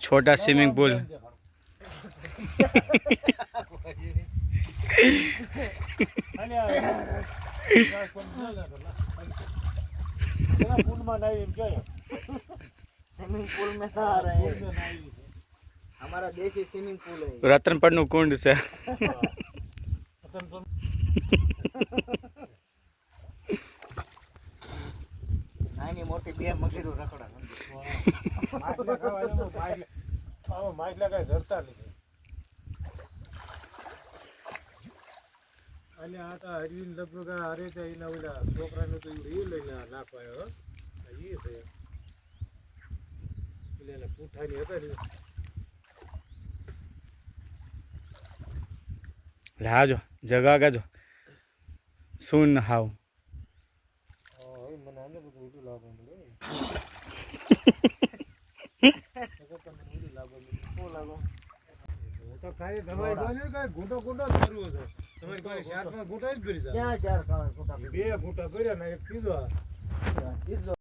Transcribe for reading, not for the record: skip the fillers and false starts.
छोटा swimming pool swimming pool में ना आ रहे हैं, हमारा देसी स्विमिंग पूल है। रतनपड़ નું કુંડ છે નાની મોટી બે મગીરો રખડા માછલા કઈ જરતા નથી. અને આ તો હરવીન લગભગ હારે છે એના ઓલા છોકરાને તો એ લઈને નાખવાયો એ છે એટલે એને પૂઠાની હતા ને લાજો જગા ગાજો સુન હાવ મને આને બધું ઉડું લાવવા મળે તો ખાલી તમારી પાસે કઈ ઘૂંટો ઘૂંટો જ કરવો છે. તમારી પાસે 4-5 ઘૂંટા જ ભરી જાય. ક્યાં ચાર ખાવા ખોટા બે ઘૂંટા કર્યા ને એક પીધો.